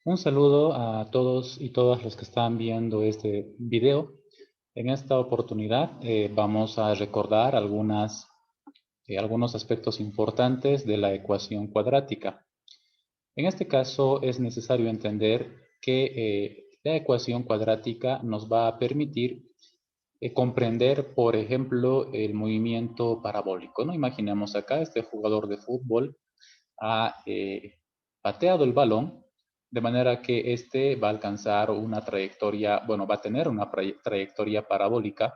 Un saludo a todos y todas los que están viendo este video. En esta oportunidad vamos a recordar algunos aspectos importantes de la ecuación cuadrática. En este caso es necesario entender que la ecuación cuadrática nos va a permitir comprender, por ejemplo, el movimiento parabólico, ¿no? Imaginemos acá este jugador de fútbol ha pateado el balón de manera que este va a alcanzar una trayectoria, bueno, va a tener una trayectoria parabólica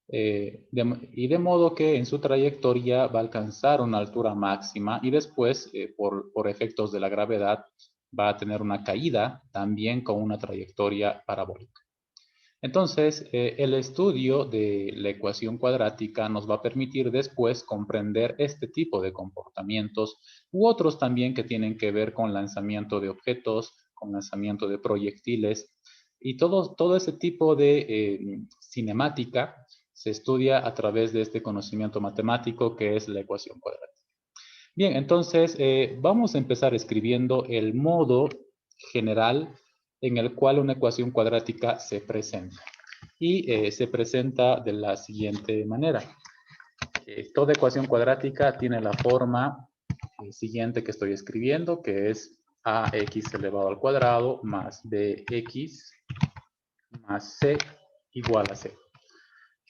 y de modo que en su trayectoria va a alcanzar una altura máxima y después, por efectos de la gravedad, va a tener una caída también con una trayectoria parabólica. Entonces, el estudio de la ecuación cuadrática nos va a permitir después comprender este tipo de comportamientos u otros también que tienen que ver con lanzamiento de objetos, con lanzamiento de proyectiles y todo ese tipo de cinemática se estudia a través de este conocimiento matemático que es la ecuación cuadrática. Bien, entonces vamos a empezar escribiendo el modo general en el cual una ecuación cuadrática se presenta. Y se presenta de la siguiente manera. Toda ecuación cuadrática tiene la forma siguiente que estoy escribiendo, que es ax elevado al cuadrado más bx más c igual a 0.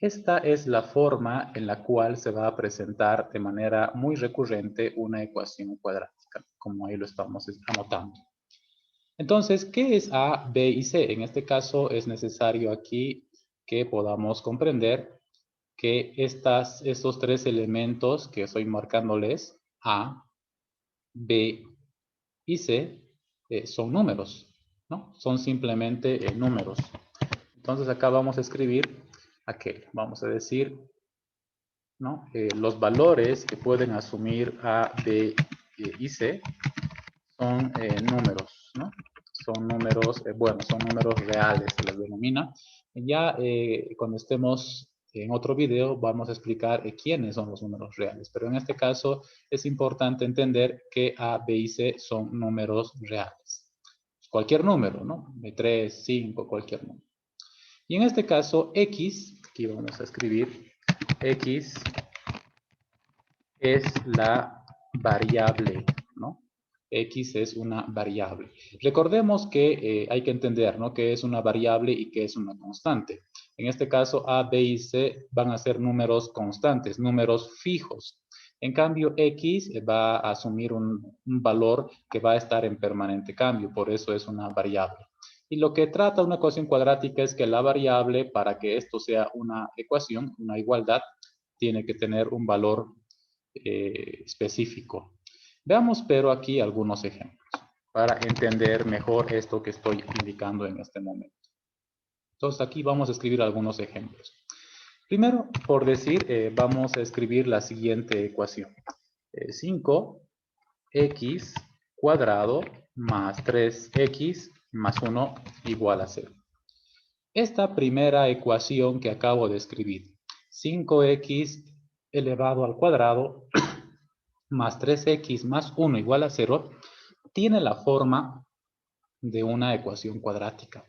Esta es la forma en la cual se va a presentar de manera muy recurrente una ecuación cuadrática, como ahí lo estamos anotando. Entonces, ¿qué es A, B y C? En este caso es necesario aquí que podamos comprender que estos tres elementos que estoy marcándoles, A, B y C, son números, ¿no? Son simplemente números. Entonces acá vamos a escribir aquel, vamos a decir, ¿no? Los valores que pueden asumir A, B y C son números, ¿no? Son números, bueno, son números reales, se les denomina. Ya cuando estemos en otro video vamos a explicar quiénes son los números reales, pero en este caso es importante entender que A, B y C son números reales. Cualquier número, ¿no? De 3, 5, cualquier número. Y en este caso, X, aquí vamos a escribir, X es la variable, ¿no? X es una variable. Recordemos que hay que entender, ¿no? Que es una variable y que es una constante. En este caso, A, B y C van a ser números constantes, números fijos. En cambio, X va a asumir un valor que va a estar en permanente cambio, por eso es una variable. Y lo que trata una ecuación cuadrática es que la variable, para que esto sea una ecuación, una igualdad, tiene que tener un valor específico. Veamos pero aquí algunos ejemplos para entender mejor esto que estoy indicando en este momento. Entonces aquí vamos a escribir algunos ejemplos. Primero, por decir, vamos a escribir la siguiente ecuación. 5x cuadrado más 3x más 1 igual a 0. Esta primera ecuación que acabo de escribir, 5x elevado al cuadrado más 3x más 1 igual a 0, tiene la forma de una ecuación cuadrática.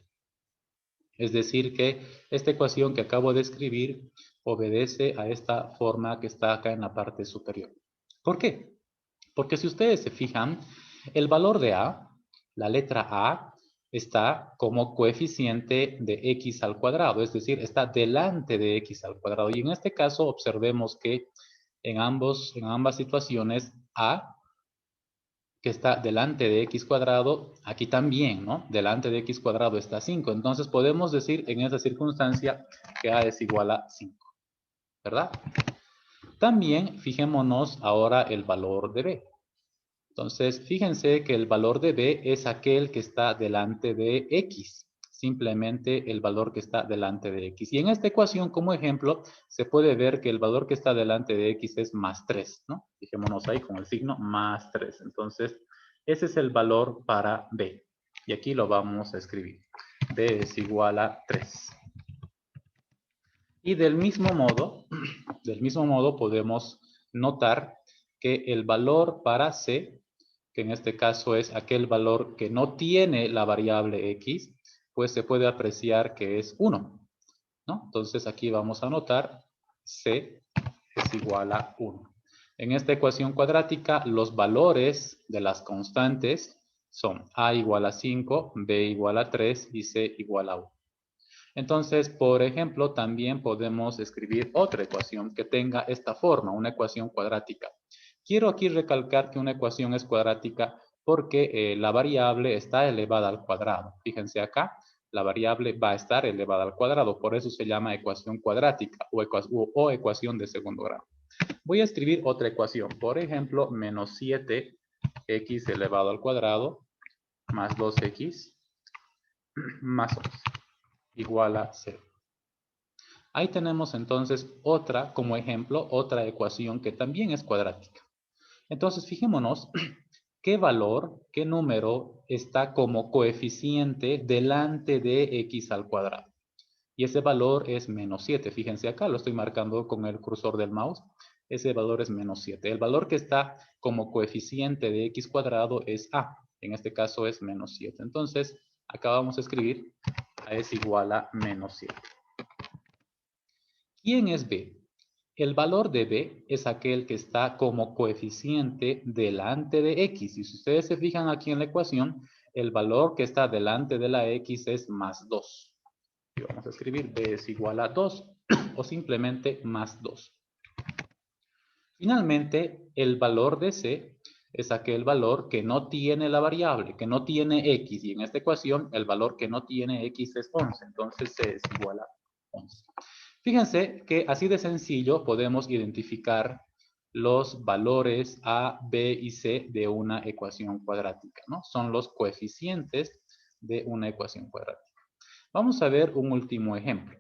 Es decir, que esta ecuación que acabo de escribir obedece a esta forma que está acá en la parte superior. ¿Por qué? Porque si ustedes se fijan, el valor de A, la letra A, está como coeficiente de x al cuadrado, es decir, está delante de x al cuadrado. Y en este caso observemos que en ambas situaciones A, que está delante de x cuadrado, aquí también, ¿no? Delante de x cuadrado está 5. Entonces podemos decir en esa circunstancia que A es igual a 5, ¿verdad? También fijémonos ahora el valor de B. Entonces, fíjense que el valor de B es aquel que está delante de X. Simplemente el valor que está delante de X. Y en esta ecuación, como ejemplo, se puede ver que el valor que está delante de X es más 3, ¿no? Fijémonos ahí con el signo más 3. Entonces, ese es el valor para B. Y aquí lo vamos a escribir. B es igual a 3. Y del mismo modo podemos notar que el valor para C que en este caso es aquel valor que no tiene la variable x, pues se puede apreciar que es 1, ¿no? Entonces aquí vamos a anotar c es igual a 1. En esta ecuación cuadrática, los valores de las constantes son a igual a 5, b igual a 3 y c igual a 1. Entonces, por ejemplo, también podemos escribir otra ecuación que tenga esta forma, una ecuación cuadrática. Quiero aquí recalcar que una ecuación es cuadrática porque la variable está elevada al cuadrado. Fíjense acá, la variable va a estar elevada al cuadrado, por eso se llama ecuación cuadrática o ecuación de segundo grado. Voy a escribir otra ecuación, por ejemplo, menos 7x elevado al cuadrado más 2x más 11 igual a 0. Ahí tenemos entonces otra, como ejemplo, otra ecuación que también es cuadrática. Entonces, fijémonos qué valor, qué número está como coeficiente delante de x al cuadrado. Y ese valor es menos 7. Fíjense acá, lo estoy marcando con el cursor del mouse. Ese valor es menos 7. El valor que está como coeficiente de x cuadrado es a. En este caso es menos 7. Entonces, acá vamos a escribir a es igual a menos 7. ¿Quién es b? El valor de b es aquel que está como coeficiente delante de x. Y si ustedes se fijan aquí en la ecuación, el valor que está delante de la x es más 2. Y vamos a escribir b es igual a 2 o simplemente más 2. Finalmente, el valor de c es aquel valor que no tiene la variable, que no tiene x. Y en esta ecuación, el valor que no tiene x es 11. Entonces, c es igual a 11. Fíjense que así de sencillo podemos identificar los valores a, b y c de una ecuación cuadrática, ¿no? Son los coeficientes de una ecuación cuadrática. Vamos a ver un último ejemplo.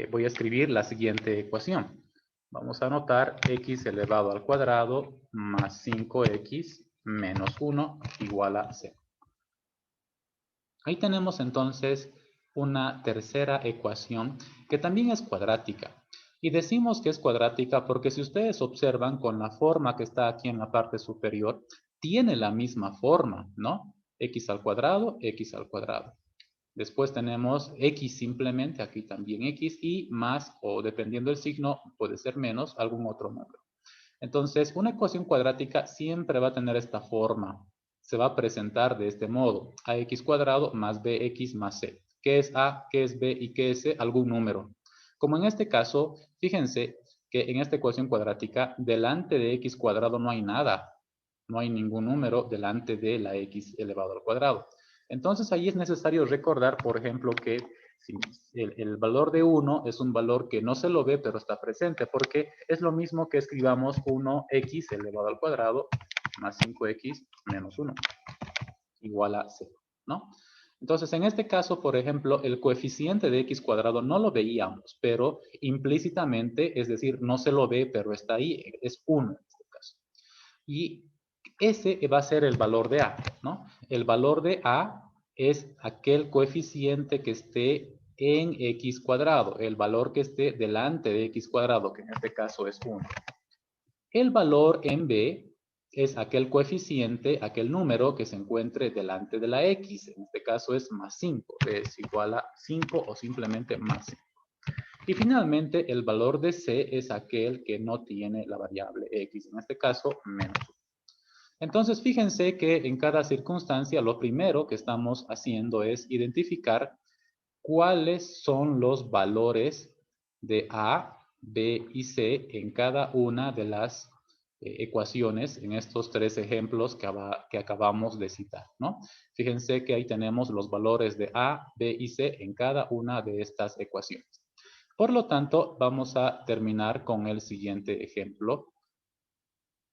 Voy a escribir la siguiente ecuación. Vamos a anotar x elevado al cuadrado más 5x menos 1 igual a 0. Ahí tenemos entonces una tercera ecuación que también es cuadrática. Y decimos que es cuadrática porque si ustedes observan con la forma que está aquí en la parte superior, tiene la misma forma, ¿no? X al cuadrado, x al cuadrado. Después tenemos x simplemente, aquí también x, y más, o dependiendo del signo, puede ser menos, algún otro número. Entonces, una ecuación cuadrática siempre va a tener esta forma. Se va a presentar de este modo. Ax cuadrado más bx más c. ¿Qué es a, qué es b y qué es c? Algún número. Como en este caso, fíjense que en esta ecuación cuadrática, delante de x cuadrado no hay nada. No hay ningún número delante de la x elevado al cuadrado. Entonces, ahí es necesario recordar, por ejemplo, que el valor de 1 es un valor que no se lo ve, pero está presente, porque es lo mismo que escribamos 1x elevado al cuadrado más 5x menos 1 igual a 0, ¿no? Entonces, en este caso, por ejemplo, el coeficiente de x cuadrado no lo veíamos, pero implícitamente, es decir, no se lo ve, pero está ahí, es 1 en este caso. Y ese va a ser el valor de a, ¿no? El valor de a es aquel coeficiente que esté en x cuadrado, el valor que esté delante de x cuadrado, que en este caso es 1. El valor en b es aquel coeficiente, aquel número que se encuentre delante de la x, en este caso es más 5, es igual a 5 o simplemente más 5. Y finalmente el valor de c es aquel que no tiene la variable x, en este caso menos 1. Entonces, fíjense que en cada circunstancia lo primero que estamos haciendo es identificar cuáles son los valores de A, B y C en cada una de las ecuaciones en estos tres ejemplos que acabamos de citar, ¿no? Fíjense que ahí tenemos los valores de A, B y C en cada una de estas ecuaciones. Por lo tanto, vamos a terminar con el siguiente ejemplo.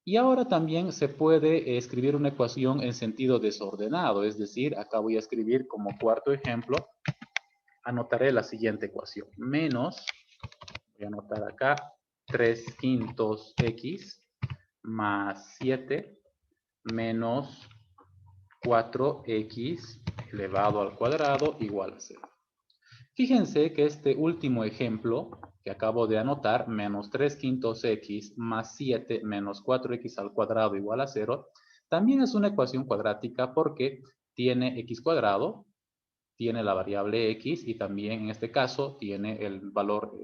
Y ahora también se puede escribir una ecuación en sentido desordenado, es decir, acá voy a escribir como cuarto ejemplo, anotaré la siguiente ecuación, menos, voy a anotar acá, 3/5 x más 7 menos 4x elevado al cuadrado igual a 0. Fíjense que este último ejemplo que acabo de anotar, menos 3 quintos x más 7 menos 4x al cuadrado igual a 0, también es una ecuación cuadrática porque tiene x cuadrado, tiene la variable x y también en este caso tiene el valor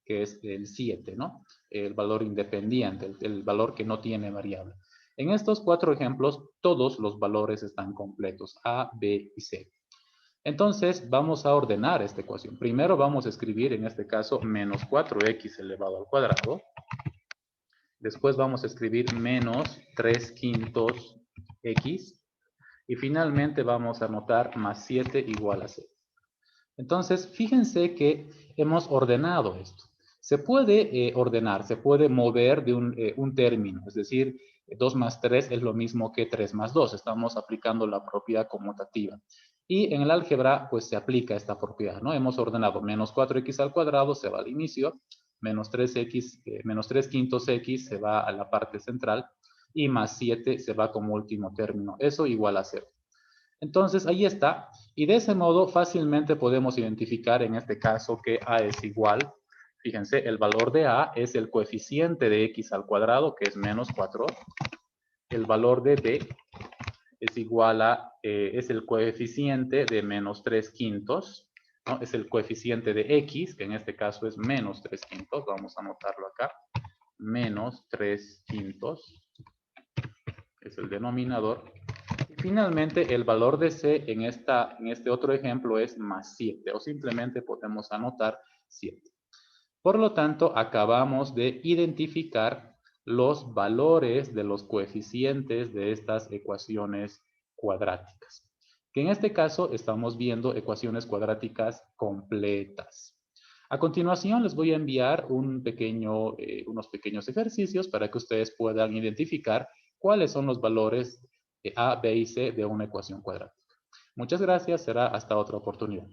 que es el 7, ¿no? El valor independiente, el valor que no tiene variable. En estos 4 ejemplos, todos los valores están completos, a, b y c. Entonces, vamos a ordenar esta ecuación. Primero vamos a escribir, en este caso, menos 4x elevado al cuadrado. Después vamos a escribir menos 3 quintos x. Y finalmente vamos a anotar más 7 igual a 0. Entonces, fíjense que hemos ordenado esto. Se puede ordenar, se puede mover de un término, es decir, 2 más 3 es lo mismo que 3 más 2. Estamos aplicando la propiedad conmutativa. Y en el álgebra, pues se aplica esta propiedad, ¿no? Hemos ordenado menos 4x al cuadrado, se va al inicio, menos 3x, menos 3 quintos x se va a la parte central, y más 7 se va como último término. Eso igual a 0. Entonces, ahí está. Y de ese modo fácilmente podemos identificar en este caso que A es igual. Fíjense, el valor de A es el coeficiente de x al cuadrado, que es menos 4. El valor de B es igual a, es el coeficiente de menos 3 quintos, ¿no? Es el coeficiente de x, que en este caso es menos 3 quintos. Vamos a anotarlo acá. Menos 3 quintos es el denominador. Y finalmente, el valor de C en este otro ejemplo es más 7, o simplemente podemos anotar 7. Por lo tanto, acabamos de identificar los valores de los coeficientes de estas ecuaciones cuadráticas. Que en este caso estamos viendo ecuaciones cuadráticas completas. A continuación les voy a enviar unos pequeños ejercicios para que ustedes puedan identificar cuáles son los valores A, B y C de una ecuación cuadrática. Muchas gracias, será hasta otra oportunidad.